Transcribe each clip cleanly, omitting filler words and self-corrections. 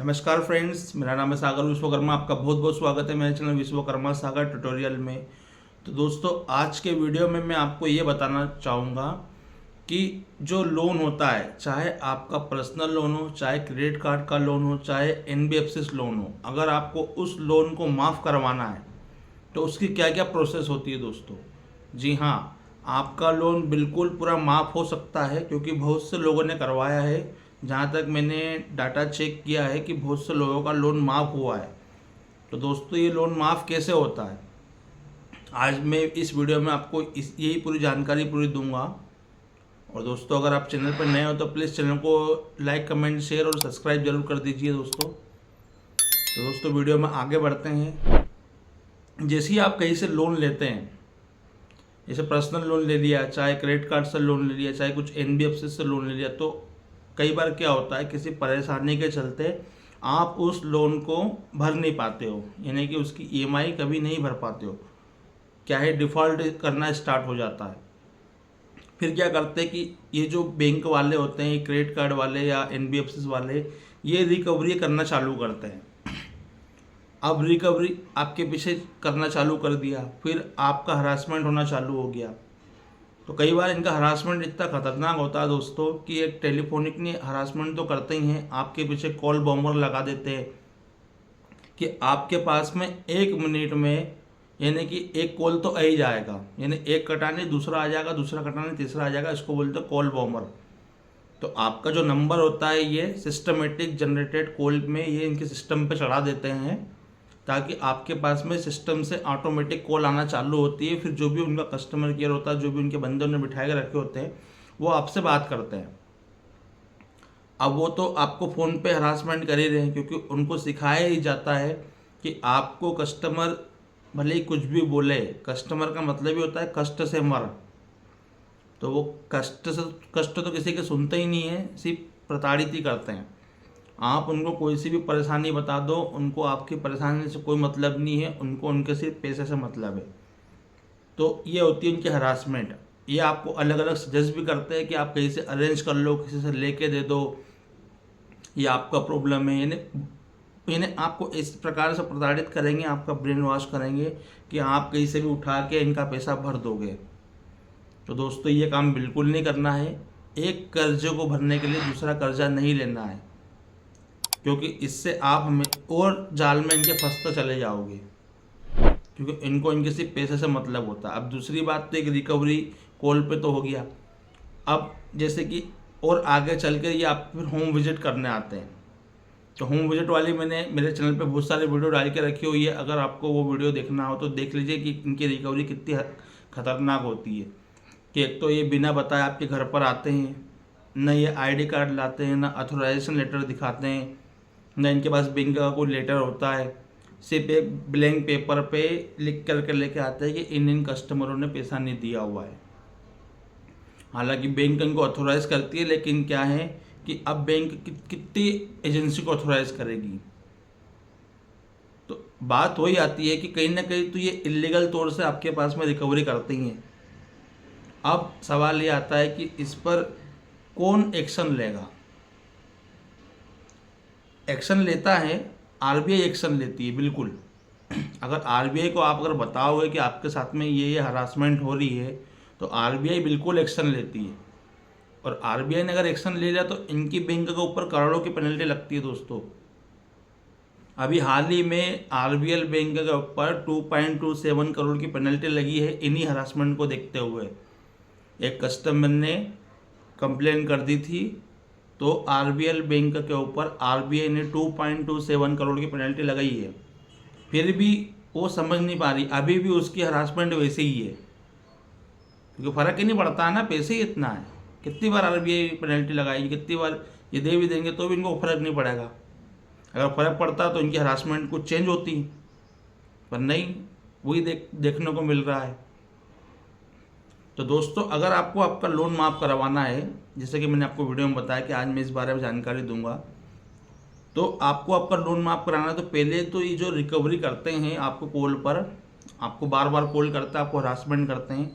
नमस्कार फ्रेंड्स, मेरा नाम है सागर विश्वकर्मा। आपका बहुत बहुत स्वागत है मेरे चैनल विश्वकर्मा सागर ट्यूटोरियल में। तो दोस्तों, आज के वीडियो में मैं आपको ये बताना चाहूँगा कि जो लोन होता है, चाहे आपका पर्सनल लोन हो, चाहे क्रेडिट कार्ड का लोन हो, चाहे एनबीएफसी लोन हो, अगर आपको उस लोन को माफ़ करवाना है तो उसकी क्या क्या प्रोसेस होती है दोस्तों। जी हाँ, आपका लोन बिल्कुल पूरा माफ़ हो सकता है, क्योंकि बहुत से लोगों ने करवाया है। जहाँ तक मैंने डाटा चेक किया है कि बहुत से लोगों का लोन माफ़ हुआ है। तो दोस्तों, ये लोन माफ़ कैसे होता है, आज मैं इस वीडियो में आपको यही पूरी जानकारी पूरी दूंगा। और दोस्तों, अगर आप चैनल पर नए हो तो प्लीज़ चैनल को लाइक, कमेंट, शेयर और सब्सक्राइब जरूर कर दीजिए दोस्तों। तो दोस्तों, वीडियो में आगे बढ़ते हैं। जैसे ही आप कहीं से लोन लेते हैं, जैसे पर्सनल लोन ले लिया, चाहे क्रेडिट कार्ड से लोन ले लिया, चाहे कुछ एनबीएफसी से लोन ले लिया, तो कई बार क्या होता है, किसी परेशानी के चलते आप उस लोन को भर नहीं पाते हो, यानी कि उसकी ईएमआई कभी नहीं भर पाते हो। क्या है, डिफ़ॉल्ट करना स्टार्ट हो जाता है। फिर क्या करते हैं कि ये जो बैंक वाले होते हैं, क्रेडिट कार्ड वाले या एनबीएफसी वाले, ये रिकवरी करना चालू करते हैं। अब रिकवरी आपके पीछे करना चालू कर दिया, फिर आपका हरासमेंट होना चालू हो गया। तो कई बार इनका हरासमेंट इतना खतरनाक होता है दोस्तों कि एक टेलीफोनिक ने हरासमेंट तो करते ही हैं, आपके पीछे कॉल बॉम्बर लगा देते हैं कि आपके पास में 1 मिनट में, यानी कि एक कॉल तो आ ही जाएगा, यानी एक कटाने दूसरा आ जाएगा, दूसरा कटाने तीसरा आ जाएगा। इसको बोलते हैं कॉल बॉम्बर। तो आपका जो नंबर होता है, ये सिस्टमेटिक जनरेटेड कॉल में ये इनके सिस्टम पे चढ़ा देते हैं, ताकि आपके पास में सिस्टम से ऑटोमेटिक कॉल आना चालू होती है। फिर जो भी उनका कस्टमर केयर होता है, जो भी उनके बंदे उन्हें बिठा के रखे होते हैं, वो आपसे बात करते हैं। अब वो तो आपको फ़ोन पे हरासमेंट कर ही रहे हैं, क्योंकि उनको सिखाया ही जाता है कि आपको कस्टमर भले ही कुछ भी बोले, कस्टमर का मतलब ही होता है कष्ट से मर। तो वो कष्ट तो किसी के सुनते ही नहीं है, सिर्फ प्रताड़ित ही करते हैं। आप उनको कोई सी भी परेशानी बता दो, उनको आपकी परेशानी से कोई मतलब नहीं है, उनको उनके सिर्फ पैसे से मतलब है। तो ये होती है उनकी हरासमेंट। ये आपको अलग अलग सजेस्ट भी करते हैं कि आप कहीं से अरेंज कर लो, किसी से लेके दे दो, ये आपका प्रॉब्लम है। यानी यानी आपको इस प्रकार से प्रताड़ित करेंगे, आपका ब्रेन वॉश करेंगे कि आप कहीं से भी उठा के इनका पैसा भर दोगे। तो दोस्तों, ये काम बिल्कुल नहीं करना है। एक कर्जे को भरने के लिए दूसरा कर्जा नहीं लेना है, क्योंकि इससे आप हमें और जाल में इनके फंसते चले जाओगे, क्योंकि इनको इनके सिर्फ पैसे से मतलब होता है। अब दूसरी बात तो एक रिकवरी कॉल पे तो हो गया। अब जैसे कि और आगे चल के ये आप फिर होम विजिट करने आते हैं। तो होम विजिट वाली मैंने मेरे चैनल पे बहुत सारे वीडियो डाल के रखी हुई है, अगर आपको वो वीडियो देखना हो तो देख लीजिए कि इनकी रिकवरी कितनी खतरनाक होती है। कि एक तो ये बिना बताए आपके घर पर आते हैं, न ये आईडी कार्ड लाते हैं, न अथोराइजेशन लेटर दिखाते हैं, न इनके पास बैंक का कोई लेटर होता है। सिर्फ एक ब्लैंक पेपर पे लिख करके लेके आते हैं कि इन कस्टमरों ने पैसा नहीं दिया हुआ है। हालांकि बैंक इनको अथोराइज करती है, लेकिन क्या है कि अब बैंक कितनी एजेंसी को अथोराइज करेगी। तो बात वही आती है कि कहीं ना कहीं तो ये इलीगल तौर से आपके पास में रिकवरी करती हैं। अब सवाल ये आता है कि इस पर कौन एक्शन लेगा। एक्शन लेता है आरबीआई, एक्शन लेती है बिल्कुल। अगर आरबीआई को आप अगर बताओगे कि आपके साथ में ये हरासमेंट हो रही है, तो आरबीआई बिल्कुल एक्शन लेती है। और आरबीआई ने अगर एक्शन ले लिया तो इनकी बैंक के ऊपर करोड़ों की पेनल्टी लगती है दोस्तों। अभी हाल ही में आरबीएल बैंक के ऊपर 2.27 करोड़ की पेनल्टी लगी है, इन्हीं हरासमेंट को देखते हुए। एक कस्टमर ने कंप्लेन कर दी थी, तो आरबीएल बैंक के ऊपर आरबीआई ने 2.27 करोड़ की पेनल्टी लगाई है। फिर भी वो समझ नहीं पा रही, अभी भी उसकी हरासमेंट वैसे ही है, क्योंकि फ़र्क ही नहीं पड़ता है ना, पैसे ही इतना है। कितनी बार आरबीआई पेनल्टी लगाएगी, कितनी बार ये दे भी देंगे तो भी इनको फ़र्क नहीं पड़ेगा। अगर फ़र्क पड़ता तो इनकी हरासमेंट कुछ चेंज होती, पर नहीं, वही देखने को मिल रहा है। तो दोस्तों, अगर आपको आपका लोन माफ़ करवाना है, जैसे कि मैंने आपको वीडियो में बताया कि आज मैं इस बारे में जानकारी दूंगा, तो आपको आपका लोन माफ़ कराना है तो पहले तो ये जो रिकवरी करते हैं आपको कॉल पर, आपको बार बार कॉल करते हैं, आपको हरासमेंट करते हैं,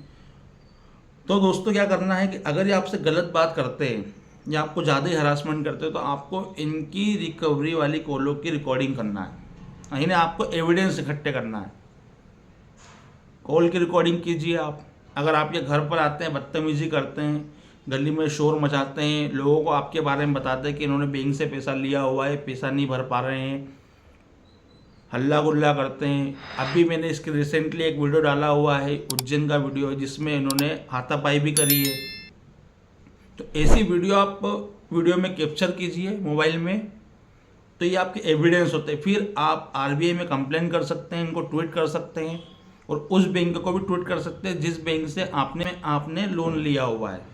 तो दोस्तों क्या करना है कि अगर ये आपसे गलत बात करते हैं, या आपको ज़्यादा ही हरासमेंट करते हो तो आपको इनकी रिकवरी वाली कॉलों की रिकॉर्डिंग करना है, इन्हें आपको एविडेंस इकट्ठे करना है। कॉल की रिकॉर्डिंग कीजिए आप। अगर आपके घर पर आते हैं, बदतमीजी करते हैं, गली में शोर मचाते हैं, लोगों को आपके बारे में बताते हैं कि इन्होंने बैंक से पैसा लिया हुआ है, पैसा नहीं भर पा रहे हैं, हल्ला गुल्ला करते हैं। अभी मैंने इसके रिसेंटली एक वीडियो डाला हुआ है, उज्जैन का वीडियो है, जिसमें इन्होंने हाथापाई भी करी है। तो ऐसी वीडियो आप वीडियो में कैप्चर कीजिए मोबाइल में, तो ये आपके एविडेंस होते हैं। फिर आप आरबीआई में कंप्लेन कर सकते हैं, इनको ट्वीट कर सकते हैं, और उस बैंक को भी ट्वीट कर सकते हैं जिस बैंक से आपने लोन लिया हुआ है।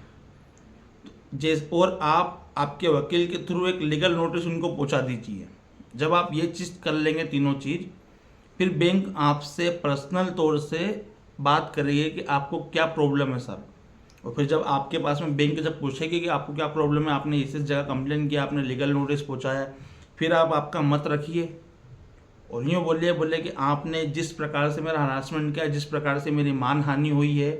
और आप आपके वकील के थ्रू एक लीगल नोटिस उनको पहुंचा दीजिए। जब आप ये चीज़ कर लेंगे, तीनों चीज़, फिर बैंक आपसे पर्सनल तौर से बात करेगी कि आपको क्या प्रॉब्लम है सर। और फिर जब आपके पास में बैंक जब पूछेगी कि आपको क्या प्रॉब्लम है, आपने इस जगह कंप्लेन किया, आपने लीगल नोटिस पहुंचाया, फिर आप आपका मत रखिए और यूँ बोले कि आपने जिस प्रकार से मेरा हरासमेंट किया, जिस प्रकार से मेरी मान हानि हुई है,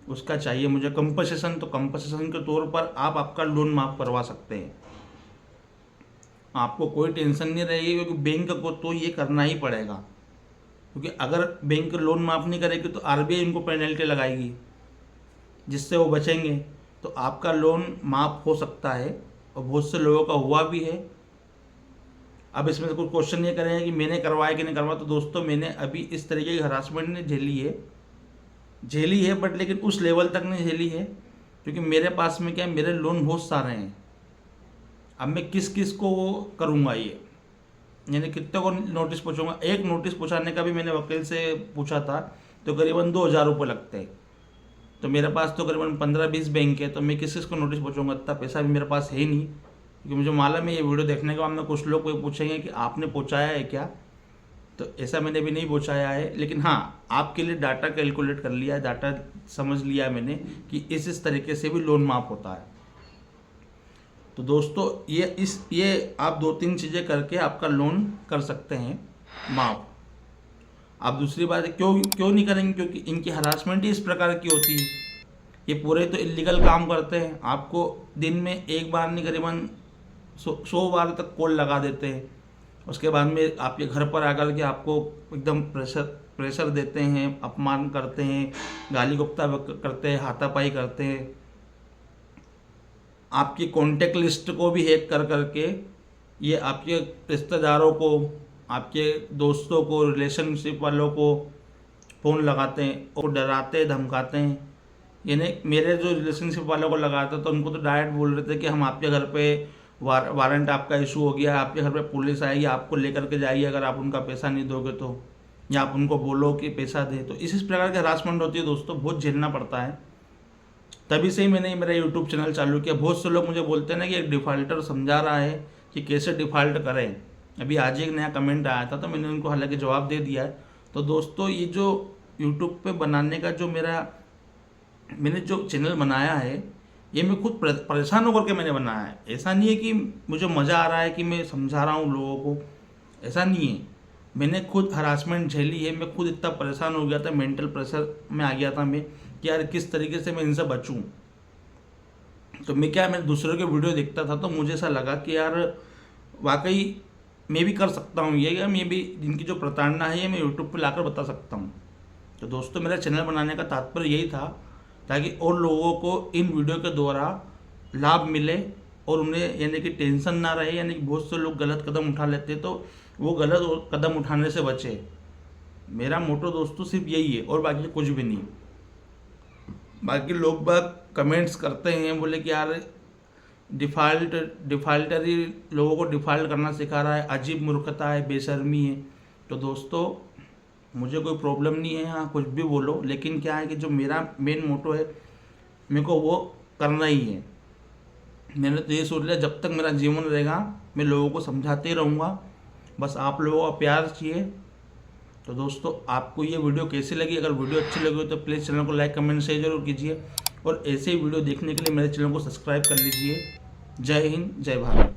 उसका चाहिए मुझे कंपनसेशन। तो कंपनसेशन के तौर पर आप आपका लोन माफ़ करवा सकते हैं। आपको कोई टेंशन नहीं रहेगी, क्योंकि बैंक को तो ये करना ही पड़ेगा, क्योंकि अगर बैंक लोन माफ़ नहीं करेगी तो आरबीआई इनको पेनल्टी लगाएगी, जिससे वो बचेंगे। तो आपका लोन माफ़ हो सकता है, और बहुत से लोगों का हुआ भी है। अब इसमें से कुछ क्वेश्चन ये करेंगे कि मैंने करवाया कि नहीं करवाया। तो दोस्तों, मैंने अभी इस तरीके की हरासमेंट ने झेली है, बट लेकिन उस लेवल तक नहीं झेली है, क्योंकि मेरे पास में क्या है, मेरे लोन बहुत सारे हैं। अब मैं किस किस को करूँगा, ये यानी कितने को नोटिस पूछूंगा। एक नोटिस पूछाने का भी मैंने वकील से पूछा था, तो करीबन 2000 रुपये लगते हैं। तो मेरे पास तो करीबन 15-20 बैंक है, तो मैं किस किस को नोटिस पूछूंगा, इतना पैसा भी मेरे पास है नहीं। क्योंकि मुझे मालूम है ये वीडियो देखने के बाद में कुछ लोग कोई पूछेंगे कि आपने पहुँचाया है क्या, तो ऐसा मैंने भी नहीं पहुँचाया है। लेकिन हाँ, आपके लिए डाटा कैलकुलेट कर लिया है, डाटा समझ लिया है मैंने कि इस तरीके से भी लोन माफ़ होता है। तो दोस्तों, ये आप 2-3 चीज़ें करके आपका लोन कर सकते हैं माफ़। आप दूसरी बात है, क्यों नहीं करेंगे, क्योंकि इनकी हरासमेंट ही इस प्रकार की होती है। ये पूरे तो इलीगल काम करते हैं। आपको दिन में एक बार नहीं, करीबन 100 बार तक कॉल लगा देते हैं। उसके बाद में आपके घर पर आकर के आपको एकदम प्रेशर देते हैं, अपमान करते हैं, गाली गुप्ता करते हैं, हाथापाई करते हैं। आपकी कॉन्टेक्ट लिस्ट को भी हैक कर करके ये आपके रिश्तेदारों को, आपके दोस्तों को, रिलेशनशिप वालों को फ़ोन लगाते हैं और डराते धमकाते हैं। यानी मेरे जो रिलेशनशिप वालों को लगाते तो उनको तो डायरेक्ट बोल रहे थे कि हम आपके घर पे वारंट आपका इशू हो गया, आपके घर पे पुलिस आएगी, आपको लेकर के जाइए अगर आप उनका पैसा नहीं दोगे तो, या आप उनको बोलो कि पैसा दे। तो इस प्रकार की हरासमेंट होती है दोस्तों, बहुत झेलना पड़ता है। तभी से ही मैंने मेरा यूट्यूब चैनल चालू किया। बहुत से लोग मुझे बोलते हैं ना कि एक डिफ़ॉल्टर समझा रहा है कि कैसे डिफ़ॉल्ट करें। अभी आज एक नया कमेंट आया था, तो मैंने उनको हालांकि जवाब दे दिया है। तो दोस्तों, ये जो यूट्यूब पे बनाने का जो मैंने जो चैनल बनाया है, ये मैं खुद परेशान होकर के मैंने बनाया है। ऐसा नहीं है कि मुझे मज़ा आ रहा है कि मैं समझा रहा हूँ लोगों को, ऐसा नहीं है। मैंने खुद हरासमेंट झेली है, मैं खुद इतना परेशान हो गया था, मेंटल प्रेशर में आ गया था मैं कि यार किस तरीके से मैं इनसे बचूं। तो मैं दूसरों के वीडियो देखता था, तो मुझे ऐसा लगा कि यार वाकई मैं भी कर सकता हूँ ये, मैं भी जिनकी जो प्रताड़ना है ये मैं यूट्यूब पर लाकर बता सकता हूँ। तो दोस्तों, मेरा चैनल बनाने का तात्पर्य यही था, ताकि और लोगों को इन वीडियो के द्वारा लाभ मिले और उन्हें यानी कि टेंशन ना रहे। यानी कि बहुत से लोग गलत कदम उठा लेते, तो वो गलत कदम उठाने से बचे। मेरा मोटो दोस्तों सिर्फ यही है, और बाकी कुछ भी नहीं। बाकी लोग बाग कमेंट्स करते हैं, बोले कि यार डिफ़ॉल्टर ही लोगों को डिफ़ॉल्ट करना सिखा रहा है, अजीब मूर्खता है, बेशर्मी है। तो दोस्तों, मुझे कोई प्रॉब्लम नहीं है, हाँ कुछ भी बोलो, लेकिन क्या है कि जो मेरा मेन मोटो है, मेरे को वो करना ही है। मैंने तो ये सोच लिया, जब तक मेरा जीवन रहेगा मैं लोगों को समझाते ही रहूँगा। बस आप लोगों का प्यार चाहिए। तो दोस्तों, आपको ये वीडियो कैसी लगी? अगर वीडियो अच्छी लगी हो तो प्लीज़ चैनल को लाइक, कमेंट, शेयर जरूर कीजिए, और ऐसे ही वीडियो देखने के लिए मेरे चैनल को सब्सक्राइब कर लीजिए। जय हिंद, जय भारत।